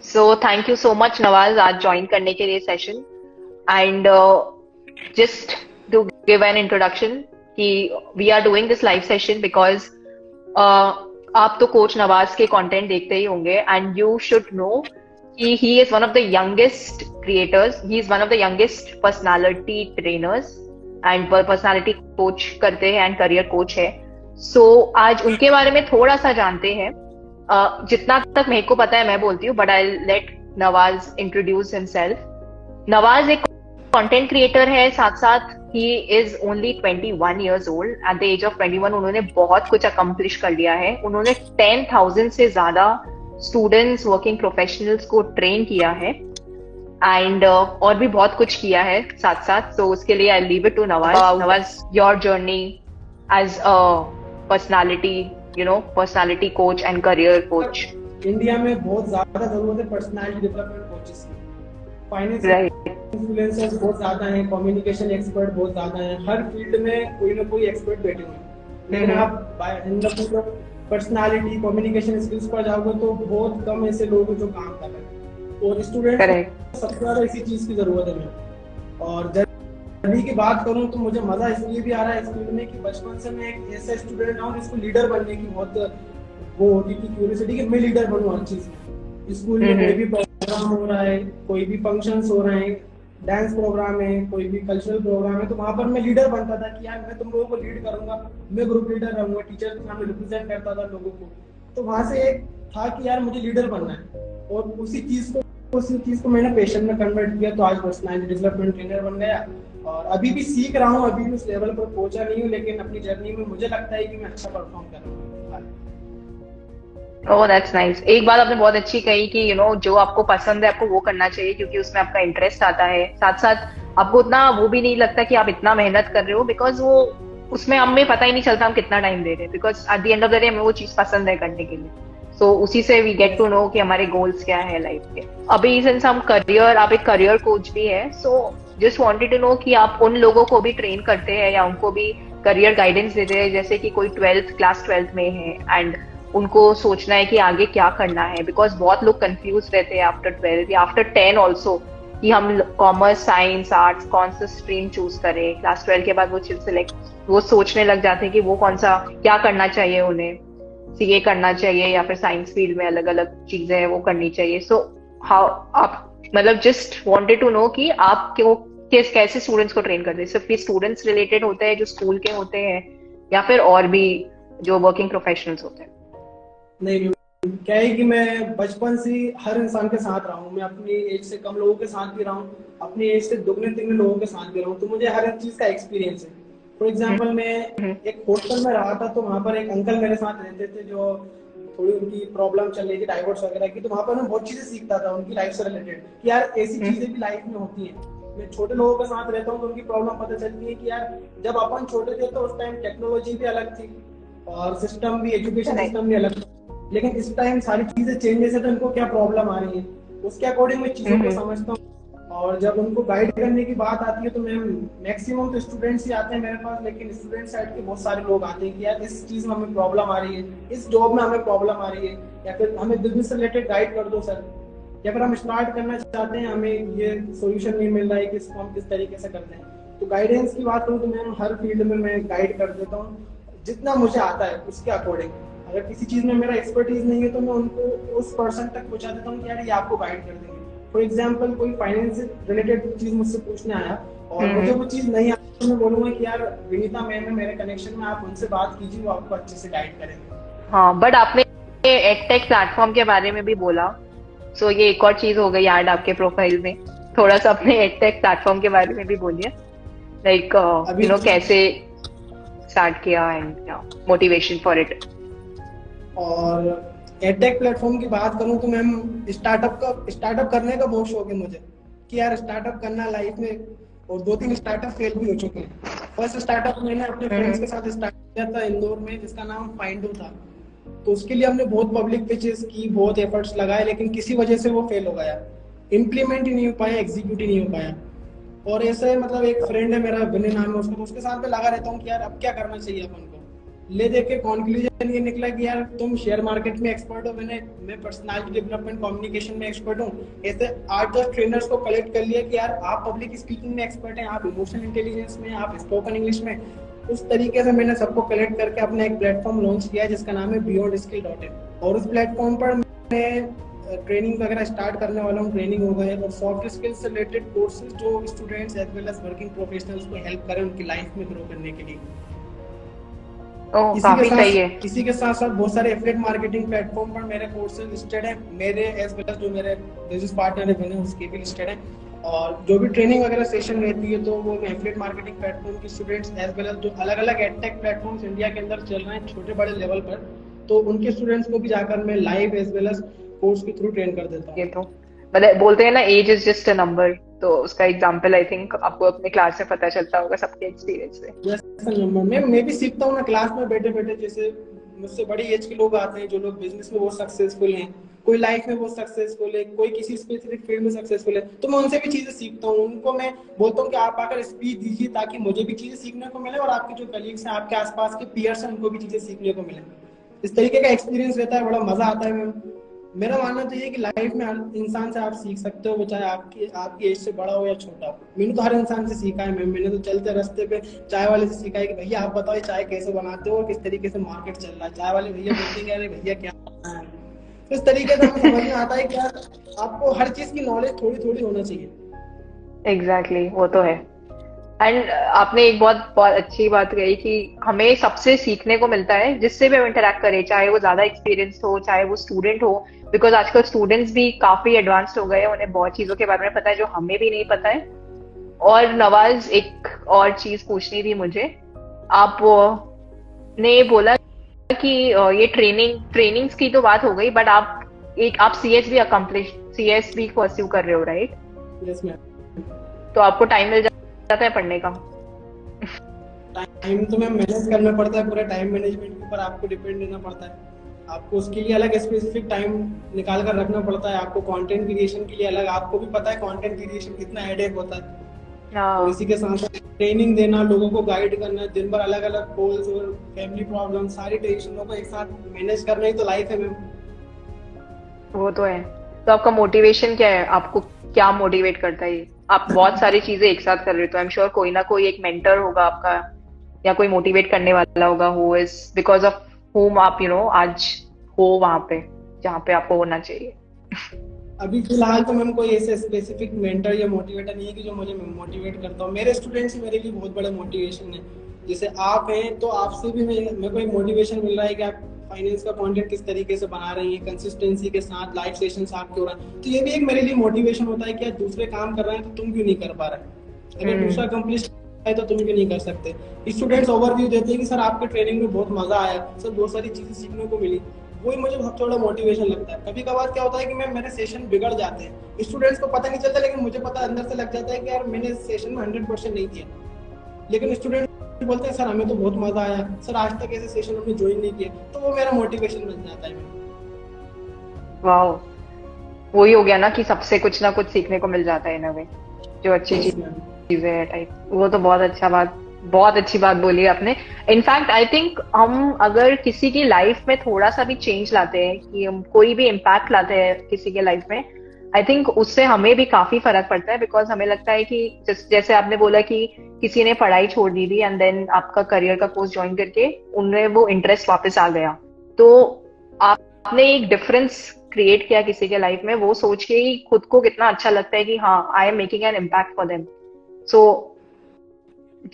So thank you so much Nawaz आज join करने के लिए session and just to give an introduction कि we are doing this live session because आप तो कोच नवाज के कंटेंट देखते ही होंगे एंड यू शुड नो कि he is one of the youngest creators, he is one of the youngest personality trainers and personality coach करते हैं and career coach है। सो आज उनके बारे में थोड़ा सा जानते हैं। जितना तक मेरे को पता है मैं बोलती हूँ, but I let Nawaz introduce himself. Nawaz एक कंटेंट क्रिएटर है, साथ साथ ही is only 21 years old। At the age of 21 उन्होंने बहुत कुछ अकम्प्लिश कर लिया है। उन्होंने 10,000 से ज्यादा स्टूडेंट्स, वर्किंग प्रोफेशनल्स को ट्रेन किया है एंड और भी बहुत कुछ किया है साथ साथ। तो उसके लिए I leave it to Nawaz. Nawaz, your journey as a personality, personality coach and career coach. India में बहुत ज्यादा जरूरत है पर्सनालिटी डेवलपमेंट कोचेस की। फाइनेंस इन्फ्लुएंसर्स बहुत ज्यादा हैं, कम्युनिकेशन एक्सपर्ट बहुत ज्यादा हैं, हर फील्ड में कोई ना कोई एक्सपर्ट बैठे हुए हैं। लेकिन आप in the personality communication skills पर जाओगे तो बहुत कम ऐसे लोग जो काम कर रहे हैं, और स्टूडेंट सबसे ज्यादा इसी चीज की जरूरत है। और जर्नी की बात करूं तो मुझे मजा इसलिए भी आ रहा है इस फील्ड में कि बचपन से मैं एक ऐसा स्टूडेंट हूं जिसको लीडर बनने की बहुत वो होती थी, क्यूरियोसिटी कि मैं लीडर बनूं हर चीज में। स्कूल में कोई भी प्रोग्राम हो रहा है, कोई भी फंक्शंस हो रहे हैं, डांस प्रोग्राम है, कोई भी कल्चरल प्रोग्राम है, तो वहां पर मैं लीडर बनता था कि यार मैं तुम लोगों को लीड करूंगा, मैं ग्रुप लीडर रहूंगा, टीचर के सामने रिप्रेजेंट करता था लोगों को। तो वहां से एक था कि यार मुझे लीडर बनना है, और उसी चीज को मैंने पैशन में कन्वर्ट किया। तो आज पर्सनालिटी डेवलपमेंट ट्रेनर बन गया, और अभी भी सीख रहा हूँ, अभी भी उस लेवल पर पहुंचा नहीं हूँ, लेकिन अपनी जर्नी में मुझे लगता है कि मैं अच्छा परफॉर्म कर रहा हूँ। Oh that's nice. एक बात आपने बहुत अच्छी कही कि जो आपको पसंद है आपको वो करना चाहिए, क्योंकि उसमें आपका इंटरेस्ट आता है। साथ साथ आपको उतना वो भी नहीं लगता कि आप इतना मेहनत कर रहे हो, बिकॉज वो उसमें हमें पता ही नहीं चलता हम कितना टाइम दे रहे हैं, because at the end of the day हमें वो चीज पसंद है करने के लिए। सो उसी से वी गेट टू नो कि हमारे गोल्स क्या है लाइफ के। अभी सिंस हम आप एक करियर कोच भी है, so just wanted to know कि आप उन लोगों को भी ट्रेन करते हैं या उनको भी करियर गाइडेंस देते हैं, जैसे कि कोई क्लास 12th में है एंड उनको सोचना है कि आगे क्या करना है। बिकॉज बहुत लोग कंफ्यूज रहते हैं आफ्टर 12 या आफ्टर 10 ऑल्सो, कि हम कॉमर्स, साइंस, आर्ट्स कौन सा स्ट्रीम चूज करें। क्लास 12 के बाद वो सोचने लग जाते हैं कि वो कौन सा क्या करना चाहिए उन्हें, सीए करना चाहिए या फिर साइंस फील्ड में अलग अलग चीजें हैं वो करनी चाहिए। सो हाउ आप मतलब जस्ट वांटेड टू नो कि आप क्यों कैसे स्टूडेंट्स को ट्रेन करते हैं। सिर्फ स्टूडेंट्स रिलेटेड होते हैं जो स्कूल के होते हैं, या फिर और भी जो वर्किंग प्रोफेशनल्स होते हैं? नहीं, क्या है कि मैं बचपन से हर इंसान के साथ रहा हूँ। मैं अपनी एज से कम लोगों के साथ भी रहा हूँ, अपनी एज से दुगने तिगने लोगों के साथ भी रहा हूँ, तो मुझे हर एक चीज का एक्सपीरियंस है। फॉर एग्जाम्पल, मैं एक हॉस्टल में रहा था, तो वहाँ पर एक अंकल मेरे साथ रहते थे जो थोड़ी उनकी प्रॉब्लम चल रही थी डाइवोर्स वगैरह की। तो वहाँ पर मैं बहुत चीजें सीखता था उनकी लाइफ से रिलेटेड, कि यार ऐसी चीजें भी लाइफ में होती है। मैं छोटे लोगों के साथ रहता हूँ तो उनकी प्रॉब्लम पता चलती है कि यार जब अपन छोटे थे तो उस टाइम टेक्नोलॉजी भी अलग थी और सिस्टम भी, एजुकेशन सिस्टम भी अलग था। लेकिन इस टाइम सारी चीजें चेंजेस है, तो इनको क्या प्रॉब्लम आ रही है, उसके अकॉर्डिंग मैं चीजों को समझता हूँ। और जब उनको गाइड करने की बात आती है तो मैं मैक्सिमम तो स्टूडेंट्स ही आते हैं मेरे पास, लेकिन स्टूडेंट साइड के बहुत सारे लोग आते हैं कि यार इस चीज में हमें प्रॉब्लम आ रही है, इस जॉब में हमें प्रॉब्लम आ रही है, या फिर हमें बिजनेस से रिलेटेड गाइड कर दो सर, या फिर हम स्टार्ट करना चाहते हैं, हमें ये सोल्यूशन नहीं मिल रहा है कि इसको हम किस तरीके से करते हैं। तो गाइडेंस की बात करूँ तो मैं हर फील्ड में मैं गाइड कर देता हूँ जितना मुझे आता है उसके अकॉर्डिंग। अगर किसी चीज में मेरा एक्सपर्टीज नहीं है तो मैं उनको उस पर्सन तक पहुंचा देता हूँ कि यार ये आपको गाइड कर देंगे। फॉर एग्जाम्पल, कोई फाइनेंस से रिलेटेड चीज मुझसे पूछने आया और मुझे वो चीज नहीं आती, तो मैं बोलूंगा कि यार विनीता मैम है मेरे कनेक्शन में, आप उनसे बात कीजिए, वो आपको अच्छे से गाइड करेंगे। हाँ, बट आपने एडटेक प्लेटफॉर्म के बारे में भी बोला, सो ये एक और चीज हो गई ऐड आपके प्रोफाइल में। थोड़ा सा अपने एडटेक प्लेटफॉर्म के बारे में भी बोलिए, लाइक कैसे स्टार्ट किया एंड मोटिवेशन फॉर इट। और एडटेक प्लेटफॉर्म की बात करूं तो मैम स्टार्टअप करने का बहुत शौक है मुझे, कि यार स्टार्टअप करना लाइफ में, और 2-3 स्टार्टअप फेल भी हो चुके हैं। फर्स्ट स्टार्टअप मैंने अपने फ्रेंड्स के साथ स्टार्ट किया था इंदौर में, जिसका नाम फाइंडो था। तो उसके लिए हमने बहुत पब्लिक पिचेस की, बहुत एफर्ट्स लगाए, लेकिन किसी वजह से वो फेल हो गया, इम्प्लीमेंट ही नहीं हो पाया, एग्जीक्यूट ही नहीं हो पाया। और ऐसे मतलब एक फ्रेंड है मेरा, विनय नाम है उसका, तो उसके साथ में लगा रहता हूँ कि यार अब क्या करना चाहिए अपन को। ले दे के कंक्लूजन ये निकला कि यार तुम शेयर मार्केट में एक्सपर्ट हो, मैं पर्सनालिटी डेवलपमेंट कम्युनिकेशन में एक्सपर्ट हूँ। ऐसे 8-10 ट्रेनर्स को कलेक्ट कर लिया कि यार आप पब्लिक स्पीकिंग में एक्सपर्ट हैं, आप इमोशनल इंटेलिजेंस में, आप स्पोकन इंग्लिश में। उस तरीके से मैंने सबको कलेक्ट करके अपना एक प्लेटफॉर्म लॉन्च किया जिसका नाम है beyondskill.in, और उस प्लेटफॉर्म पर मैं ट्रेनिंग वगैरह स्टार्ट करने वाला हूँ। ट्रेनिंग हो गए और सॉफ्ट स्किल्स से रिलेटेड कोर्सेज जो students as well as working professionals को हेल्प करें उनकी लाइफ में ग्रो करने के लिए। ओह, काफी सही है। इसी के साथ साथ बहुत सारे एफिलिएट मार्केटिंग प्लेटफॉर्म पर मेरे कोर्सेज लिस्टेड हैं, मेरे एज वेल एज जो मेरे बिजनेस पार्टनर है मैंने उसके भी लिस्टेड हैं। और जो भी ट्रेनिंग वगैरह सेशन रहती है तो वो मैं एफिलिएट मार्केटिंग प्लेटफॉर्म के स्टूडेंट्स एज वेल एज जो अलग अलग एडटेक प्लेटफॉर्म्स इंडिया के अंदर चल रहे हैं छोटे बड़े लेवल पर, तो उनके स्टूडेंट्स को भी जाकर मैं live as well as course के थ्रू ट्रेन कर देता हूँ। ये तो मतलब बोलते हैं ना, age is just a number, तो उसका एग्जांपल आई थिंक आपको अपने क्लास में पता चलता होगा सबके एक्सपीरियंस से। जैसा नंबर मैं भी सीखता हूँ ना क्लास में बैठे बैठे। जैसे मुझसे बड़ी एज के लोग आते हैं जो लोग बिजनेस में बहुत सक्सेसफुल हैं, कोई लाइफ में बहुत सक्सेसफुल है, कोई किसी स्पेसिफिक फील्ड में सक्सेसफुल है, तो मैं उनसे भी चीजें सीखता हूँ। उनको मैं बोलता हूँ कि आप आकर स्पीच दीजिए ताकि मुझे भी चीजें सीखने को मिले और आपके जो कलीग्स हैं, आपके आसपास के पीयर्स हैं, उनको भी चीजें सीखने को मिले। इस तरीके का एक्सपीरियंस रहता है, बड़ा मजा आता है मैम। मेरा मानना तो ये है कि लाइफ में हर इंसान से आप सीख सकते हो, वो चाहे आपकी एज से बड़ा हो या छोटा हो। मैंने तो हर इंसान से सीखा है मैम। मैंने तो चलते रास्ते पे चाय वाले से सीखा है कि भैया आप बताओ चाय कैसे बनाते हो और किस तरीके से मार्केट चल रहा है। चाय वाले भैया बोलते हैं अरे भैया क्या है। तो इस तरीके से हमें समझ में आता है कि यार आपको हर चीज की नॉलेज थोड़ी थोड़ी होना चाहिए। एग्जैक्टली, वो तो है। एंड आपने एक बहुत बहुत अच्छी बात कही कि हमें सबसे सीखने को मिलता है जिससे भी हम इंटरेक्ट करें, चाहे वो ज्यादा एक्सपीरियंस हो चाहे वो स्टूडेंट हो। बिकॉज आजकल स्टूडेंट्स भी काफी एडवांस्ड हो गए हैं, उन्हें बहुत चीजों के बारे में पता है जो हमें भी नहीं पता है। और नवाज, एक और चीज पूछनी थी मुझे। आप ने बोला कि ये ट्रेनिंग्स की तो बात हो गई, बट आप सीएस भी अकम्प्लिश सीएस भी परस्यू कर रहे हो, राइट? Yes ma'am. तो आपको टाइम मिल जाता है पढ़ने का? टाइम तो मैम मैनेज करना पड़ता है, पूरा टाइम मैनेजमेंट के ऊपर आपको डिपेंड रहना पड़ता है। आपको उसके लिए अलग स्पेसिफिक टाइम निकाल कर रखना पड़ता है। आपको कंटेंट क्रिएशन के लिए अलग, आपको भी पता है कंटेंट क्रिएशन कितना हेडेक होता है। और इसी के साथ साथ ट्रेनिंग देना, लोगों को गाइड करना, दिन भर अलग अलग कॉल्स और फैमिली प्रॉब्लम, सारी टेंशनों को एक साथ मैनेज करना ही तो लाइफ है मैम। वो तो है। तो आपका मोटिवेशन क्या है? आपको क्या मोटिवेट करता है? आप बहुत सारी चीजें एक साथ कर रहे हो, तो आई एम श्योर कोई ना कोई एक मेंटर होगा आपका, या कोई मोटिवेट करने वाला होगा who is because of whom आप आज हो वहां पे जहाँ पे आपको होना चाहिए। अभी फिलहाल तो मैम कोई ऐसे स्पेसिफिक मेंटर या मोटिवेटर नहीं है कि जो मुझे मोटिवेट करता हूँ। मेरे स्टूडेंट्स ही मेरे लिए बहुत बड़ा मोटिवेशन है। जैसे आप हैं तो आपसे भी मेरे को एक मोटिवेशन मिल रहा है कि आप फाइनेंस का कंटेंट किस तरीके से बना रही हैं, कंसिस्टेंसी के साथ लाइव सेशंस आपके हो रहा है, तो ये भी एक मेरे लिए मोटिवेशन होता है कि यार दूसरे काम कर रहे हैं तो तुम क्यों नहीं कर पा रहे। अगर दूसरा कंप्लीट है तो तुम क्यों नहीं कर सकते। स्टूडेंट्स ओवरव्यू देते हैं कि सर आपके ट्रेनिंग में बहुत मजा आया, सर बहुत सारी चीजें सीखने को मिली। वही मुझे सबसे बड़ा मोटिवेशन लगता है। कभी कभार क्या होता है कि मेरे सेशन बिगड़ जाते हैं, स्टूडेंट्स को पता नहीं चलता, लेकिन मुझे पता अंदर से लग जाता है कि यार मैंने सेशन में 100% नहीं दिया। लेकिन स्टूडेंट बोलते हैं सर हमें तो बहुत मजा आया, सर आज तक ऐसे सेशन हमने ज्वाइन नहीं किया, तो वो मेरा मोटिवेशन बन जाता है। वाओ, वही हो गया ना कि सबसे कुछ ना कुछ सीखने को मिल जाता है ना वे, जो अच्छी चीजें है टाइप। वो तो बहुत अच्छी बात बोली आपने। इनफैक्ट आई थिंक हम अगर किसी की लाइफ में थोड़ा सा भी चेंज लाते हैं, कि हम कोई भी इम्पैक्ट लाते हैं किसी के लाइफ में, आई थिंक उससे हमें भी काफी फर्क पड़ता है। बिकॉज हमें लगता है कि जैसे आपने बोला कि किसी ने पढ़ाई छोड़ दी थी एंड देन आपका करियर का कोर्स ज्वाइन करके उनमें वो इंटरेस्ट वापस आ गया, तो आपने एक डिफरेंस क्रिएट किया किसी के लाइफ में, वो सोच के ही खुद को कितना अच्छा लगता है कि हाँ, I am making an impact for them. So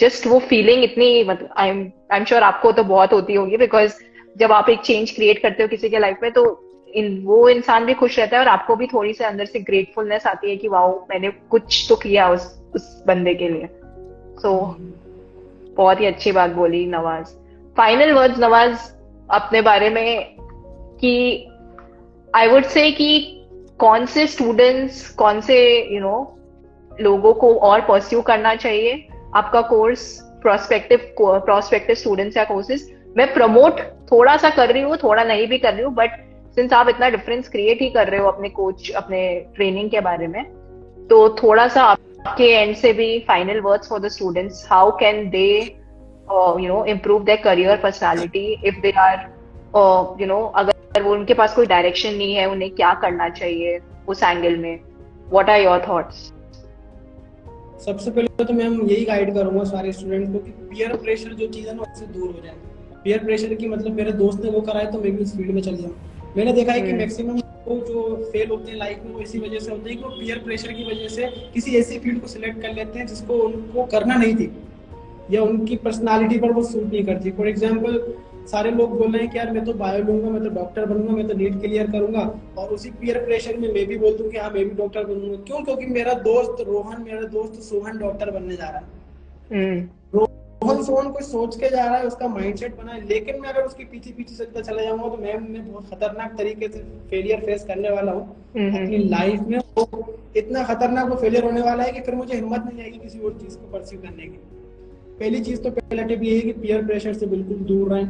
just वो फीलिंग इतनी, मतलब आई एम श्योर आपको तो बहुत होती होगी, बिकॉज जब आप एक चेंज क्रिएट करते हो किसी के लाइफ में, तो वो इंसान भी खुश रहता है और आपको भी थोड़ी सी अंदर से ग्रेटफुलनेस आती है कि वाओ, मैंने कुछ तो किया उस बंदे के लिए। सो बहुत ही अच्छी बात बोली नवाज। फाइनल वर्ड्स नवाज अपने बारे में, कि आई वुड से कि कौन से स्टूडेंट्स, कौन से लोगों को और परस्यू करना चाहिए आपका कोर्स, प्रोस्पेक्टिव स्टूडेंट्स या कोर्सेज। मैं प्रमोट थोड़ा सा कर रही हूँ, थोड़ा नहीं भी कर रही हूँ, बट सिंस आप इतना डिफरेंस क्रिएट ही कर रहे हो अपने कोच, अपने ट्रेनिंग के बारे में, तो थोड़ा सा आपके एंड से भी final words for the students, how can they improve their career personality if they are अगर वो उनके पास कोई डायरेक्शन नहीं है, उन्हें क्या करना चाहिए उस एंगल में? What are your thoughts? सबसे पहले तो मैम यही गाइड करूंगा सारे स्टूडेंट को कि पीयर प्रेशर जो चीज़ है ना उससे दूर हो जाए। पीयर प्रेशर की मतलब मेरे दोस्त ने वो करा है तो मैं भी उस फील्ड में चल जाऊँ। मैंने देखा है कि मैक्सिमम वो जो फेल होते हैं लाइफ में वो इसी वजह से होते हैं कि वो पीयर प्रेशर की वजह से किसी ऐसी फील्ड को सिलेक्ट कर लेते हैं जिसको उनको करना नहीं थी या उनकी पर्सनालिटी पर वो सूट नहीं करती। फॉर एग्जाम्पल सारे लोग बोल रहे हैं कि यार मैं तो बायो लूंगा, मैं तो डॉक्टर बनूंगा, मैं तो नीट क्लियर करूंगा, और उसी पीयर प्रेशर में मैं भी बोल दूं कि हाँ मैं भी डॉक्टर बनूंगा। क्यों? क्योंकि मेरा दोस्त सोहन डॉक्टर बनने जा रहा है। रोहन सोहन कोई सोच के जा रहा है, उसका माइंडसेट बना है, लेकिन मैं अगर उसके पीछे पीछे चलता चला जाऊंगा तो मैं बहुत खतरनाक तरीके से फेलियर फेस करने वाला हूँ अपनी लाइफ में। वो इतना खतरनाक वो फेलियर होने वाला है कि फिर मुझे हिम्मत नहीं आएगी किसी और चीज को परस्यू करने की। पहली चीज तो पहला टिप ये है कि पीयर प्रेशर से बिल्कुल दूर रहें।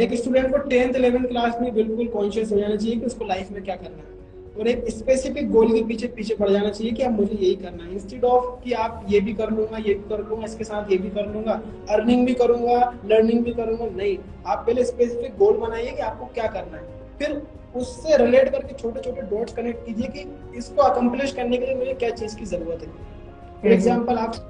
एक स्टूडेंट को 10th 11th क्लास में बिल्कुल कॉन्शियस हो जाना चाहिए कि उसको लाइफ में क्या करना है, और एक स्पेसिफिक गोल के पीछे पड़ जाना चाहिए कि अब मुझे यही करना है, इंस्टेड ऑफ कि आप ये भी कर लूंगा, ये भी कर लूंगा, इसके साथ ये भी कर लूंगा, अर्निंग भी करूंगा, लर्निंग भी करूंगा। नहीं, आप पहले स्पेसिफिक गोल बनाइए कि आपको क्या करना है, फिर उससे रिलेट करके छोटे छोटे डॉट्स कनेक्ट कीजिए कि इसको अकम्प्लिश करने के लिए मुझे क्या चीज की जरूरत है। फॉर एग्जाम्पल आप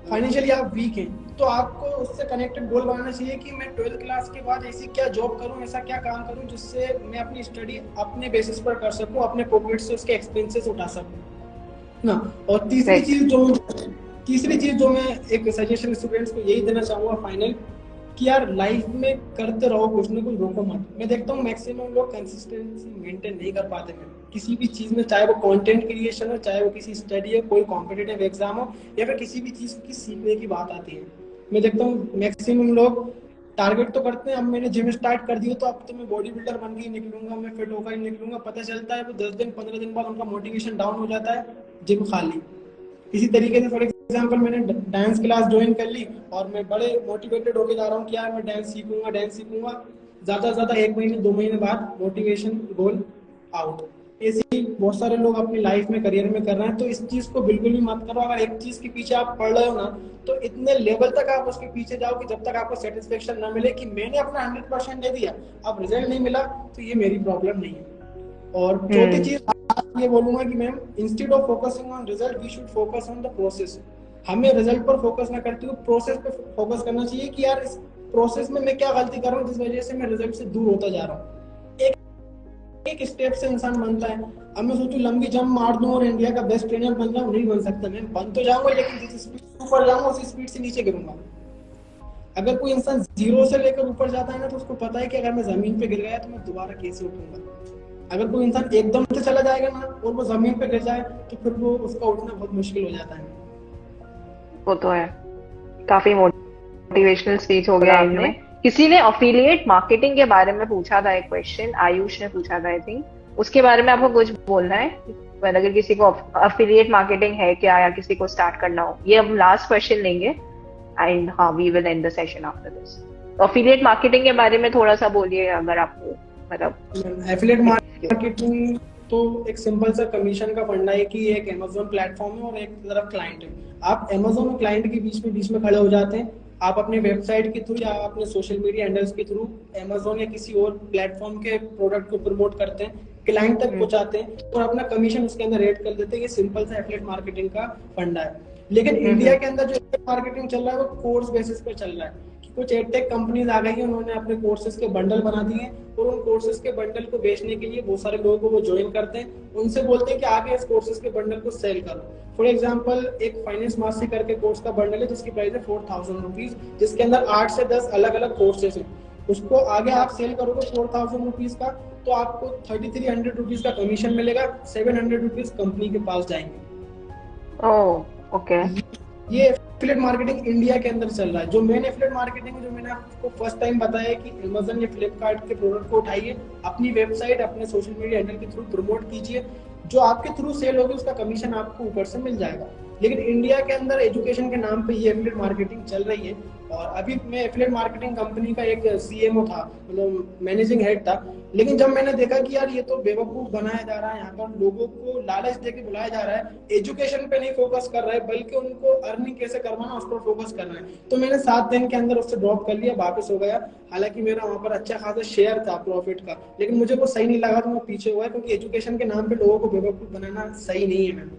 फाइनेंशियली आप वीक हैं तो आपको उससे कनेक्टेड गोल बनाना चाहिए कि मैं 12th क्लास के बाद ऐसी क्या जॉब करूं, ऐसा क्या काम करूं जिससे मैं अपनी स्टडी अपने बेसिस पर कर सकूं, अपने पॉकेट से उसके एक्सपेंसेस उठा सकूं ना। और तीसरी चीज जो मैं एक सजेशन स्टूडेंट्स को यही देना चाहूंगा फाइनल, कि यार लाइफ में करते रहो, कुछ ना कुछ रोको मत। मैं देखता हूँ मैक्सिमम लोग कंसिस्टेंसी मेंटेन नहीं कर पाते हैं किसी भी चीज में, चाहे वो कंटेंट क्रिएशन हो, चाहे वो किसी स्टडी हो, कोई कॉम्पिटिटिव एग्जाम हो, या फिर किसी भी चीज की सीखने की बात आती है। मैं देखता हूँ मैक्सिमम लोग टारगेट तो करते हैं, अब मैंने जिम स्टार्ट कर दिया तो अब तो मैं बॉडी बिल्डर बन के ही निकलूंगा, मैं फिट होकर ही निकलूंगा। पता चलता है वो 10 दिन 15 दिन बाद उनका मोटिवेशन डाउन हो जाता है, जिम खाली। इसी तरीके से फॉर एग्जाम्पल मैंने डांस क्लास ज्वाइन कर ली और मैं बड़े मोटिवेटेड होके जा रहा हूँ कि यार मैं डांस सीखूंगा, ज्यादा से ज्यादा 1 महीने 2 महीने बाद मोटिवेशन गोल आउट। ऐसे ही बहुत सारे लोग अपनी लाइफ में करियर में कर रहे हैं, तो इस चीज को बिल्कुल भी मत करो। अगर एक चीज के पीछे आप पढ़ रहे हो ना, तो इतने लेवल तक आप उसके पीछे जाओ कि जब तक आपको सेटिस्फेक्शन ना मिले कि मैंने अपना 100% दे दिया, अब रिजल्ट नहीं मिला तो ये मेरी प्रॉब्लम नहीं है। और चौथी चीज ये बोलूंगा कि ma'am, instead of focusing on result we should focus on the process. हमें रिजल्ट पर फोकस ना करते हुए प्रोसेस पे फोकस करना चाहिए कि यार इस प्रोसेस में मैं क्या गलती कर रहा हूँ जिस वजह से मैं रिजल्ट से दूर होता जा रहा हूँ। एक स्टेप से इंसान बनता है। अब मैं सोचूं लंबी जंप मार दूं और इंडिया का बेस्ट ट्रेनर बन जाऊं, नहीं बन सकता। मैं बन तो जाऊंगा लेकिन जिस स्पीड से ऊपर जाऊंगा उसी स्पीड से नीचे गिरूंगा। अगर कोई इंसान 0 से लेकर ऊपर जाता है ना, तो उसको पता है कि अगर मैं जमीन पे गिर गया तो मैं दोबारा कैसे उठूंगा। अगर कोई इंसान एकदम से चला जाएगा ना और वो जमीन पे गिर जाए तो फिर वो उसका उठना बहुत मुश्किल हो जाता है। वो तो है, काफी मोटिवेशनल स्पीच हो गया आपने। किसी ने अफिलिएट मार्केटिंग के बारे में पूछा था एक क्वेश्चन, आयुष ने पूछा था आई थिंक, उसके बारे में आपको कुछ बोलना है? अगर किसी को अफिलिएट मार्केटिंग है क्या, या किसी को स्टार्ट करना हो, ये हम लास्ट क्वेश्चन लेंगे एंड हाँ we will end the session after this. तो अफिलिएट मार्केटिंग के बारे में थोड़ा सा बोलिए अगर आपको मतलब। एफिलिएट मार्केटिंग तो एक सिंपल सा कमीशन का फंडा है कि एक अमेज़न प्लेटफॉर्म है और एक तरफ क्लाइंट है। आप अमेज़न और क्लाइंट के बीच में खड़े हो जाते हैं। आप अपने वेबसाइट के थ्रू या अपने सोशल मीडिया हैंडल्स के थ्रू अमेज़न या किसी और प्लेटफॉर्म के प्रोडक्ट को प्रमोट करते हैं, क्लाइंट तक पहुंचाते हैं और अपना कमीशन उसके अंदर ऐड कर देते हैं। ये सिंपल सा एफिलिएट मार्केटिंग का फंडा है। लेकिन इंडिया के अंदर जो एफिलिएट मार्केटिंग चल रहा है वो कोर्स बेसिस पर चल रहा है। कुछ एडटेक कंपनीज आ गई हैं, उन्होंने अपने कोर्सेज के बंडल बना दिए और उन कोर्सेज के बंडल को बेचने के लिए बहुत सारे लोगों को वो ज्वाइन करते हैं। उनसे बोलते हैं कि आगे इस कोर्सेज के बंडल को सेल करो। फॉर एग्जांपल एक फाइनेंस मास्टरी करके कोर्स का बंडल है जिसकी प्राइस है 4000 रुपीज, जिसके अंदर 8 से 10 अलग अलग कोर्सेज हैं। उसको आगे आप सेल करोगे 4000 रुपीज का, तो आपको 3300 रुपीज का कमीशन मिलेगा, 700 रुपीज कंपनी के पास जाएंगे। Oh okay. ये एफिलिएट मार्केटिंग इंडिया के अंदर चल रहा है। जो मेन एफिलिएट मार्केटिंग है, जो मैंने आपको फर्स्ट टाइम बताया कि अमेज़न या फ्लिपकार्ट के प्रोडक्ट को उठाइए, अपनी वेबसाइट अपने सोशल मीडिया हैंडल के थ्रू प्रमोट कीजिए, जो आपके थ्रू सेल होगी उसका कमीशन आपको ऊपर से मिल जाएगा। लेकिन इंडिया के अंदर एजुकेशन के नाम पे ये एफिलिएट मार्केटिंग चल रही है और अभी मैं एफिलिएट मार्केटिंग कंपनी का एक सीएमओ था, मतलब मैनेजिंग हेड था। लेकिन जब मैंने देखा कि यार ये तो बेवकूफ बनाया जा रहा है, यहाँ पर लोगों को लालच देके बुलाया जा रहा है, एजुकेशन पे नहीं फोकस कर रहा है बल्कि उनको अर्निंग कैसे करवाना उस पर फोकस कर रहे हैं, तो मैंने 7 दिन के अंदर उससे ड्रॉप कर लिया, वापस हो गया। हालांकि मेरा वहां पर अच्छा खासा शेयर था प्रॉफिट का, लेकिन मुझे वो सही नहीं लगा तो मैं पीछे हुआ, क्योंकि एजुकेशन के नाम पे लोगों को बेवकूफ बनाना सही नहीं है मैम।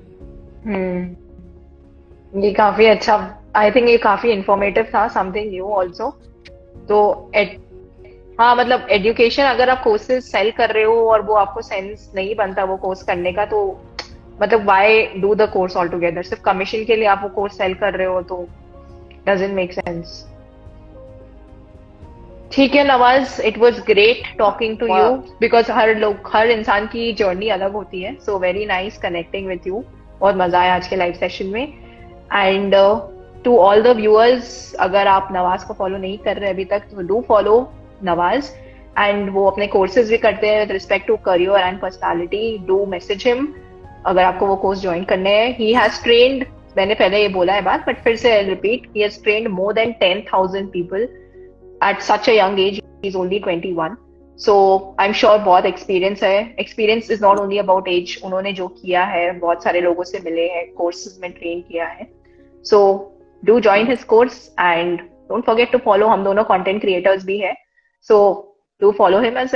हम्म। ये काफी अच्छा, आई थिंक ये काफी इंफॉर्मेटिव था, समथिंग न्यू ऑल्सो। तो हाँ, मतलब एजुकेशन अगर आप कोर्सेज सेल कर रहे हो और वो आपको सेंस नहीं बनता वो कोर्स करने का, तो मतलब why do the course all together? सिर्फ कमीशन के लिए आप वो कोर्स सेल कर रहे हो तो डजंट मेक सेंस। ठीक है Nawaz, it was great talking to you, वाह। बिकॉज हर इंसान की जर्नी अलग होती है। So very nice connecting with you. बहुत मजा आया आज के लाइव सेशन में। And to all the viewers, अगर आप नवाज को फॉलो नहीं कर रहे अभी तक तो डू फॉलो नवाज। एंड वो अपने कोर्सेज भी करते हैं with respect to career and personality. Do message him अगर आपको वो कोर्स ज्वाइन करने हैं। ही हैज ट्रेन्ड, मैंने पहले ये बोला है बात बट फिर से repeat, he has trained more than 10,000 people at such a young age. He's only 21. So I'm sure बहुत एक्सपीरियंस है। Experience is not only about age, उन्होंने जो किया है, बहुत सारे लोगों से मिले हैं, कोर्सेज में ट्रेन किया है। So do join his course and don't forget to follow, हम दोनों कंटेंट क्रिएटर्स भी है, so do follow him as